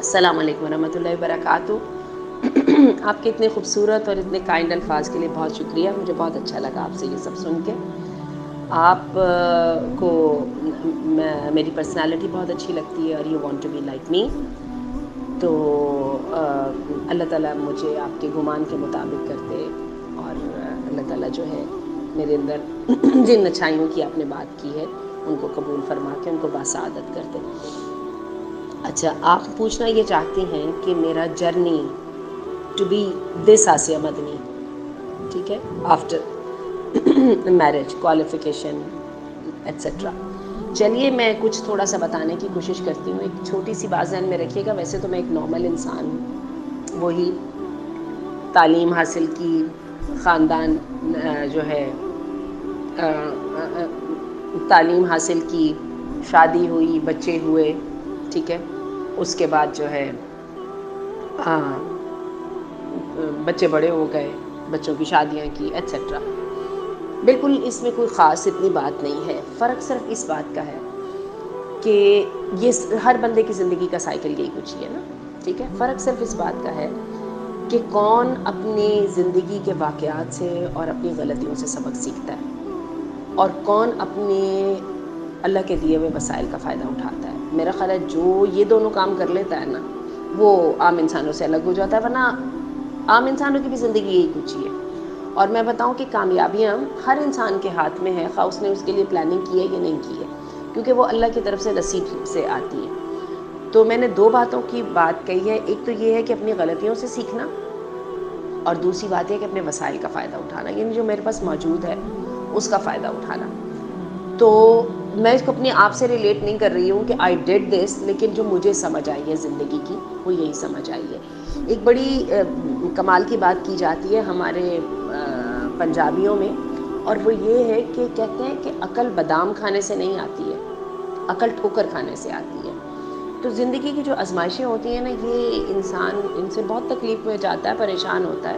السلام علیکم ورحمۃ اللہ وبرکاتہ. آپ کے اتنے خوبصورت اور اتنے کائنڈ الفاظ کے لیے بہت شکریہ. مجھے بہت اچھا لگا آپ سے یہ سب سن کے. آپ کو میری پرسنالٹی بہت اچھی لگتی ہے اور you want to be like me. تو اللہ تعالیٰ مجھے آپ کے گمان کے مطابق کرتے اور اللہ تعالیٰ جو ہے میرے اندر جن اچھائیوں کی آپ نے بات کی ہے ان کو قبول فرما کے ان کو باسعادت کرتے. اچھا، آپ پوچھنا یہ چاہتے ہیں کہ میرا جرنی ٹو بی دس آسیہ مدنی، ٹھیک ہے، آفٹر میرج، کوالیفیکیشن ایٹسٹرا. چلیے میں کچھ تھوڑا سا بتانے کی کوشش کرتی ہوں. ایک چھوٹی سی بات ذہن میں رکھیے گا، ویسے تو میں ایک نارمل انسان ہوں، وہی تعلیم حاصل کی، خاندان جو ہے تعلیم حاصل کی، شادی ہوئی، بچے ہوئے، ٹھیک ہے. اس کے بعد جو ہے بچے بڑے ہو گئے، بچوں کی شادیاں کی ایٹسٹرا. بالکل اس میں کوئی خاص اتنی بات نہیں ہے. فرق صرف اس بات کا ہے کہ یہ ہر بندے کی زندگی کا سائیکل یہی کچھ ہی ہے نا، ٹھیک ہے. فرق صرف اس بات کا ہے کہ کون اپنی زندگی کے واقعات سے اور اپنی غلطیوں سے سبق سیکھتا ہے اور کون اپنے اللہ کے دیے ہوئے وسائل کا فائدہ اٹھاتا ہے. میرا خیال ہے جو یہ دونوں کام کر لیتا ہے نا وہ عام انسانوں سے الگ ہو جاتا ہے، ورنہ عام انسانوں کی بھی زندگی یہی کچھ ہی ہے. اور میں بتاؤں کہ کامیابیاں ہر انسان کے ہاتھ میں ہے، خواہ اس نے اس کے لیے پلاننگ کی ہے یا نہیں کی ہے، کیونکہ وہ اللہ کی طرف سے نصیب سے آتی ہے. تو میں نے دو باتوں کی بات کہی ہے. ایک تو یہ ہے کہ اپنی غلطیوں سے سیکھنا، اور دوسری بات یہ کہ اپنے وسائل کا فائدہ اٹھانا، یعنی جو میرے پاس موجود ہے اس کا فائدہ اٹھانا. تو میں اس کو اپنے آپ سے ریلیٹ نہیں کر رہی ہوں کہ آئی ڈیڈ دس، لیکن جو مجھے سمجھ آئی ہے زندگی کی وہ یہی سمجھ آئی ہے. ایک بڑی کمال کی بات کی جاتی ہے ہمارے پنجابیوں میں، اور وہ یہ ہے کہ کہتے ہیں کہ عقل بادام کھانے سے نہیں آتی ہے، عقل ٹھوکر کھانے سے آتی ہے. تو زندگی کی جو آزمائشیں ہوتی ہیں نا، یہ انسان ان سے بہت تکلیف میں جاتا ہے، پریشان ہوتا ہے،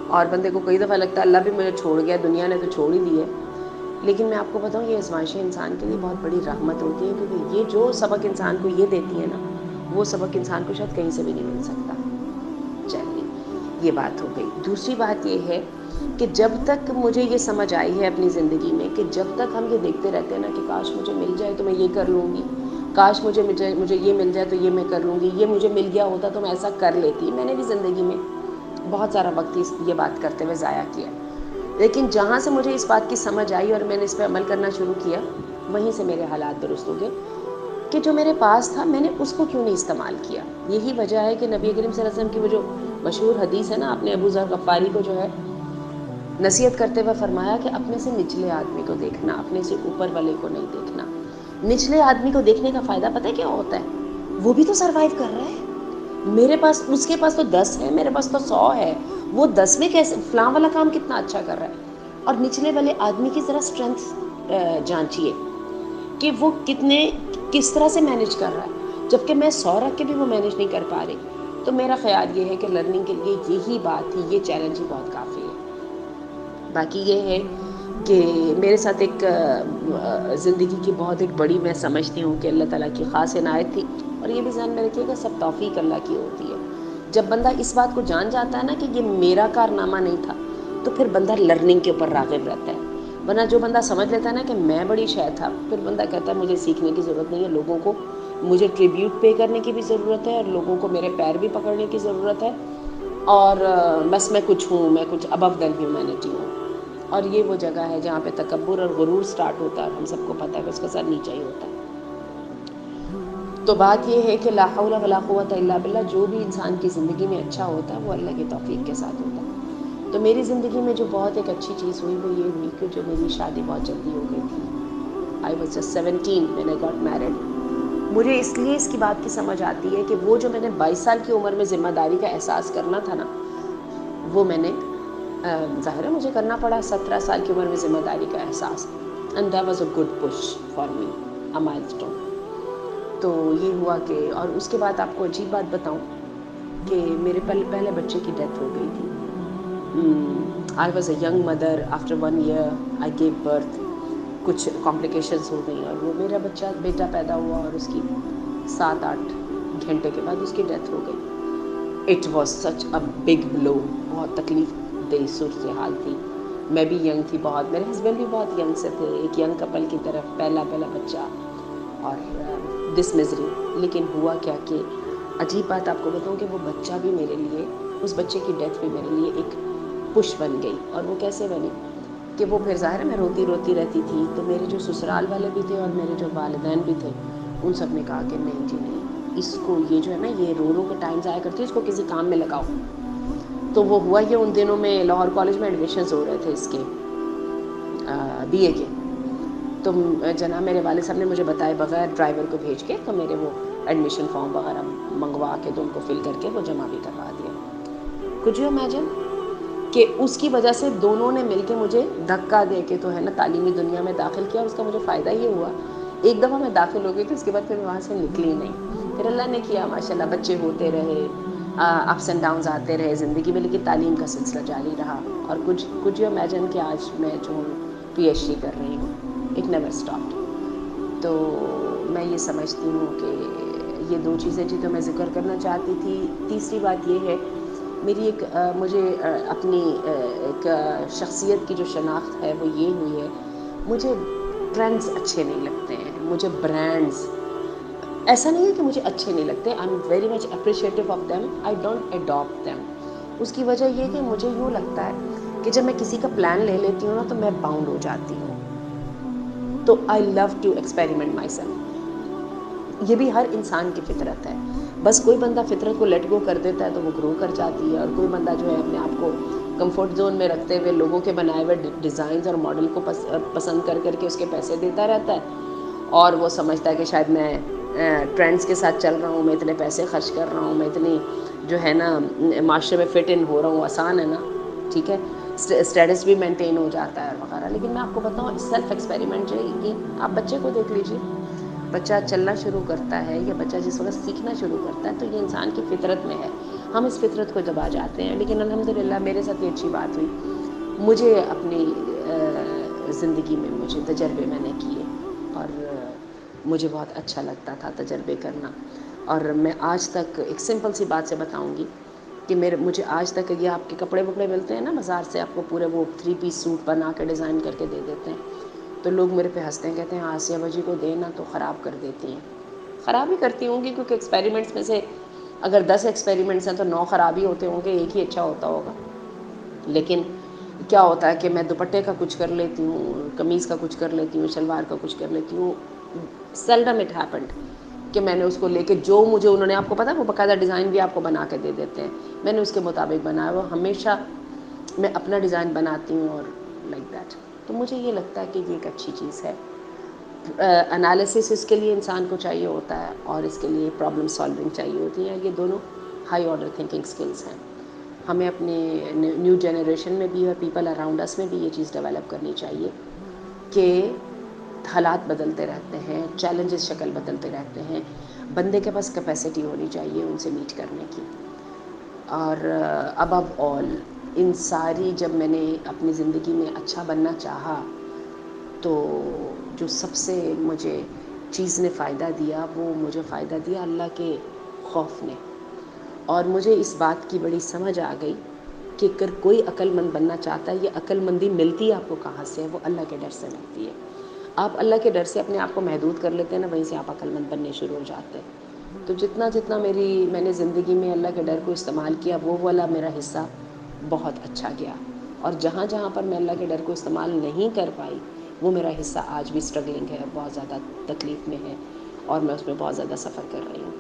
اور بندے کو کئی دفعہ لگتا ہے اللہ بھی مجھے چھوڑ گیا، دنیا نے تو چھوڑ ہی دی ہے. لیکن میں آپ کو بتاؤں یہ آزمائشیں انسان کے لیے بہت بڑی رحمت ہوتی ہیں، کیونکہ یہ جو سبق انسان کو یہ دیتی ہے نا، وہ سبق انسان کو شاید کہیں سے بھی نہیں مل سکتا. چلیے یہ بات ہو گئی. دوسری بات یہ ہے کہ جب تک مجھے یہ سمجھ آئی ہے اپنی زندگی میں کہ جب تک ہم یہ دیکھتے رہتے ہیں نا کہ کاش مجھے مل جائے تو میں یہ کر لوں گی، کاش مجھے یہ مل جائے تو یہ میں کر لوں گی، یہ مجھے مل گیا ہوتا تو میں ایسا کر لیتی. میں نے بھی زندگی میں بہت سارا وقت یہ بات کرتے ہوئے ضائع کیا. لیکن جہاں سے مجھے اس بات کی سمجھ آئی اور میں نے اس پہ عمل کرنا شروع کیا، وہیں سے میرے حالات درست ہو گئے کہ جو میرے پاس تھا میں نے اس کو کیوں نہیں استعمال کیا. یہی وجہ ہے کہ نبی کریم صلی اللہ علیہ وسلم کی وہ جو مشہور حدیث ہے نا، آپ نے ابو ذر غفاری کو جو ہے نصیحت کرتے ہوئے فرمایا کہ اپنے سے نچلے آدمی کو دیکھنا، اپنے سے اوپر والے کو نہیں دیکھنا. نچلے آدمی کو دیکھنے کا فائدہ پتہ ہے کیا ہوتا ہے؟ وہ بھی تو سروائیو کر رہا ہے. میرے پاس، اس کے پاس تو 10 ہے، میرے پاس تو 100 ہے. وہ 10 میں کیسے فلاں والا کام کتنا اچھا کر رہا ہے. اور نچلے والے آدمی کی ذرا اسٹرینتھ جانچیے کہ وہ کس طرح سے مینیج کر رہا ہے، جبکہ میں 100 رکھ کے بھی وہ مینیج نہیں کر پا رہی. تو میرا خیال یہ ہے کہ لرننگ کے لیے یہی بات تھی، یہ چیلنج ہی بہت کافی ہے. باقی یہ ہے کہ میرے ساتھ ایک زندگی کی بہت ایک بڑی میں سمجھتی ہوں کہ اللہ تعالیٰ کی خاص عنایت تھی. اور یہ بھی ذہن میں رکھیے گا سب توفیق اللہ کی ہوتی ہے. جب بندہ اس بات کو جان جاتا ہے نا کہ یہ میرا کارنامہ نہیں تھا، تو پھر بندہ لرننگ کے اوپر راغب رہتا ہے. ورنہ جو بندہ سمجھ لیتا ہے نا کہ میں بڑی شے تھا، پھر بندہ کہتا ہے مجھے سیکھنے کی ضرورت نہیں ہے، لوگوں کو مجھے ٹریبیوٹ پے کرنے کی بھی ضرورت ہے، اور لوگوں کو میرے پیر بھی پکڑنے کی ضرورت ہے، اور بس میں کچھ ہوں، میں کچھ ابو دین ہیومینٹی ہوں. اور یہ وہ جگہ ہے جہاں پہ تکبر اور غرور سٹارٹ ہوتا ہے، اور ہم سب کو پتہ ہے کہ اس کا سر نیچا ہی ہوتا ہے. تو بات یہ ہے کہ لا حول ولا قوت الا باللہ، جو بھی انسان کی زندگی میں اچھا ہوتا ہے وہ اللہ کی توفیق کے ساتھ ہوتا ہے. تو میری زندگی میں جو بہت ایک اچھی چیز ہوئی وہ یہ ہوئی کہ جو میری شادی بہت جلدی ہو گئی تھی. I was just 17 when I got married. مجھے اس لیے اس کی بات کی سمجھ آتی ہے کہ وہ جو میں نے 22 سال کی عمر میں ذمہ داری کا احساس کرنا تھا نا، وہ میں نے ظاہر ہے مجھے کرنا پڑا 17 سال کی عمر میں ذمہ داری کا احساس. And that was a good push for me, a milestone. تو یہ ہوا کہ، اور اس کے بعد آپ کو عجیب بات بتاؤں کہ میرے پہلے بچے کی ڈیتھ ہو گئی تھی. I was a young mother. After 1 year I gave birth. کچھ کمپلیکیشنز ہو گئی اور وہ میرا بیٹا پیدا ہوا اور اس کی 7-8 گھنٹے کے بعد اس کی ڈیتھ ہو گئی. It was such a big blow. بہت تکلیف دہ صورتحال تھی. میں بھی ینگ تھی بہت, میرے ہسبینڈ بھی بہت ینگ سے تھے, ایک ینگ کپل کی طرف پہلا بچہ اور دس مزری. لیکن ہوا کیا کہ عجیب بات آپ کو بتاؤں کہ وہ بچہ بھی میرے لیے, اس بچے کی ڈیتھ بھی میرے لیے ایک پش بن گئی. اور وہ کیسے بنی کہ وہ پھر ظاہر ہے میں روتی رہتی تھی, تو میرے جو سسرال والے بھی تھے اور میرے جو والدین بھی تھے, ان سب نے کہا کہ نہیں جی نہیں, اس کو یہ جو ہے نا یہ رو کے ٹائم ضائع کرتی ہے, اس کو کسی کام میں لگاؤ. تو وہ ہوا یہ, ان دنوں میں لاہور کالج میں ایڈمیشنز ہو رہے تھے اس کے BA کے. تو جناب میرے والد صاحب نے مجھے بتائے بغیر ڈرائیور کو بھیج کے, تو میرے وہ ایڈمیشن فارم وغیرہ منگوا کے تو ان کو فل کر کے وہ جمع بھی کروا دیا. کچھ یو امیجن کہ اس کی وجہ سے دونوں نے مل کے مجھے دھکا دے کے تو ہے نا تعلیمی دنیا میں داخل کیا. اور اس کا مجھے فائدہ یہ ہوا, ایک دفعہ میں داخل ہو گئی تو اس کے بعد پھر میں وہاں سے نکلی نہیں. پھر اللہ نے کیا ماشاءاللہ بچے ہوتے رہے, اپس اینڈ ڈاؤنز آتے رہے زندگی میں, لیکن تعلیم کا سلسلہ جاری رہا. اور کچھ یو امیجن کہ آج میں جو PhD کر رہی ہوں, اٹ نیور اسٹاپڈ. تو میں یہ سمجھتی ہوں کہ یہ 2 چیزیں جو میں ذکر کرنا چاہتی تھی. تیسری بات یہ ہے میری ایک مجھے اپنی ایک شخصیت کی جو شناخت ہے وہ یہ ہوئی ہے, مجھے ٹرینڈز اچھے نہیں لگتے ہیں, مجھے برانڈز ایسا نہیں ہے کہ مجھے اچھے نہیں لگتے, I am very much appreciative of them, I don't adapt them. اس کی وجہ یہ کہ مجھے یوں لگتا ہے کہ جب میں کسی کا پلان لے لیتی ہوں نا تو میں باؤنڈ ہو جاتی ہوں. تو I love to experiment myself. یہ بھی ہر انسان کی فطرت ہے. بس کوئی بندہ فطرت کو لیٹ گو کر دیتا ہے تو وہ گرو کر جاتی ہے, اور کوئی بندہ جو ہے اپنے آپ کو کمفرٹ زون میں رکھتے ہوئے لوگوں کے بنائے ہوئے ڈیزائنز اور ماڈل کو پسند کر کے اس کے پیسے دیتا رہتا ہے, اور وہ سمجھتا ہے کہ شاید میں ٹرینڈز کے ساتھ چل رہا ہوں, میں اتنے پیسے خرچ کر رہا ہوں, میں اتنی جو ہے نا معاشرے میں فٹ ان ہو رہا ہوں, آسان ہے نا, ٹھیک ہے, اسٹیٹس بھی مینٹین ہو جاتا ہے وغیرہ. لیکن میں آپ کو بتاؤں سیلف ایکسپیریمنٹ جو ہے, آپ بچے کو دیکھ لیجیے, بچہ چلنا شروع کرتا ہے یا بچہ جس وقت سیکھنا شروع کرتا ہے تو یہ انسان کی فطرت میں ہے, ہم اس فطرت کو دبا جاتے ہیں. لیکن الحمدللہ میرے ساتھ یہ اچھی بات ہوئی, مجھے اپنی زندگی میں مجھے تجربے میں نے کیے اور مجھے بہت اچھا لگتا تھا تجربے کرنا. اور میں آج تک ایک سمپل سی بات سے بتاؤں گی کہ مجھے آج تک یہ آپ کے کپڑے وپڑے ملتے ہیں نا بازار سے, آپ کو پورے وہ 3 پیس سوٹ بنا کے ڈیزائن کر کے دے دیتے ہیں, تو لوگ میرے پہ ہنستے ہیں, کہتے ہیں آسیہ باجی کو دینا تو خراب کر دیتی ہیں. خراب ہی کرتی ہوں گی, کیونکہ ایکسپیریمنٹس میں سے اگر 10 ایکسپیریمنٹس ہیں تو 9 خراب ہی ہوتے ہوں گے, ایک ہی اچھا ہوتا ہوگا. لیکن کیا ہوتا ہے کہ میں دوپٹے کا کچھ کر لیتی ہوں, قمیض کا کچھ کر لیتی ہوں, شلوار کا کچھ کر لیتی ہوں. سیلڈم اٹ ہیپنڈ کہ میں نے اس کو لے کے جو مجھے انہوں نے, آپ کو پتا ہے وہ باقاعدہ ڈیزائن بھی آپ کو بنا کے دے دیتے ہیں, میں نے اس کے مطابق بنایا. وہ ہمیشہ میں اپنا ڈیزائن بناتی ہوں اور لائک دیٹ. تو مجھے یہ لگتا ہے کہ یہ ایک اچھی چیز ہے. انالیسس اس کے لیے انسان کو چاہیے ہوتا ہے, اور اس کے لیے پرابلم سالونگ چاہیے ہوتی ہے. یہ دونوں ہائی آرڈر تھنکنگ سکلز ہیں. ہمیں اپنے نیو جنریشن میں بھی اور پیپل اراؤنڈ اس میں بھی یہ چیز ڈیولپ کرنی چاہیے کہ حالات بدلتے رہتے ہیں, چیلنجز شکل بدلتے رہتے ہیں, بندے کے پاس کیپیسٹی ہونی چاہیے ان سے میٹ کرنے کی. اور ابو آل ان ساری, جب میں نے اپنی زندگی میں اچھا بننا چاہا تو جو سب سے مجھے چیز نے فائدہ دیا وہ مجھے فائدہ دیا اللہ کے خوف نے. اور مجھے اس بات کی بڑی سمجھ آ گئی کہ اگر کوئی عقل مند بننا چاہتا ہے, یہ عقل مندی ملتی ہے آپ کو کہاں سے, وہ اللہ کے ڈر سے ملتی ہے. آپ اللہ کے ڈر سے اپنے آپ کو محدود کر لیتے ہیں نا, وہیں سے آپ عقل مند بننے شروع ہو جاتے ہیں. تو جتنا میں نے زندگی میں اللہ کے ڈر کو استعمال کیا, وہ والا میرا حصہ بہت اچھا گیا. اور جہاں پر میں اللہ کے ڈر کو استعمال نہیں کر پائی, وہ میرا حصہ آج بھی اسٹرگلنگ ہے, بہت زیادہ تکلیف میں ہے, اور میں اس میں بہت زیادہ سفر کر رہی ہوں.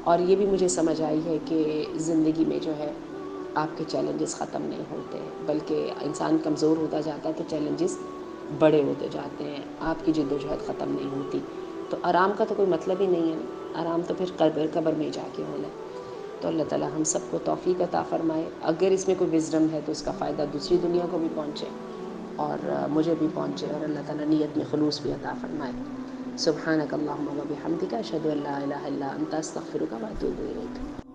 اور یہ بھی مجھے سمجھ آئی ہے کہ زندگی میں جو ہے آپ کے چیلنجز ختم نہیں ہوتے, بلکہ انسان کمزور ہوتا جاتا ہے تو چیلنجز بڑے ہوتے جاتے ہیں, آپ کی جدوجہد ختم نہیں ہوتی. تو آرام کا تو کوئی مطلب ہی نہیں ہے نا, آرام تو پھر قبر میں جا کے ہونا. تو اللہ تعالی ہم سب کو توفیق عطا فرمائے. اگر اس میں کوئی وزڈم ہے تو اس کا فائدہ دوسری دنیا کو بھی پہنچے اور مجھے بھی پہنچے, اور اللہ تعالی نیت میں خلوص بھی عطا فرمائے. سبحانک اللہم و بحمدک, اشہد ان لا الہ الا انت, استغفرک و اتوب الیک.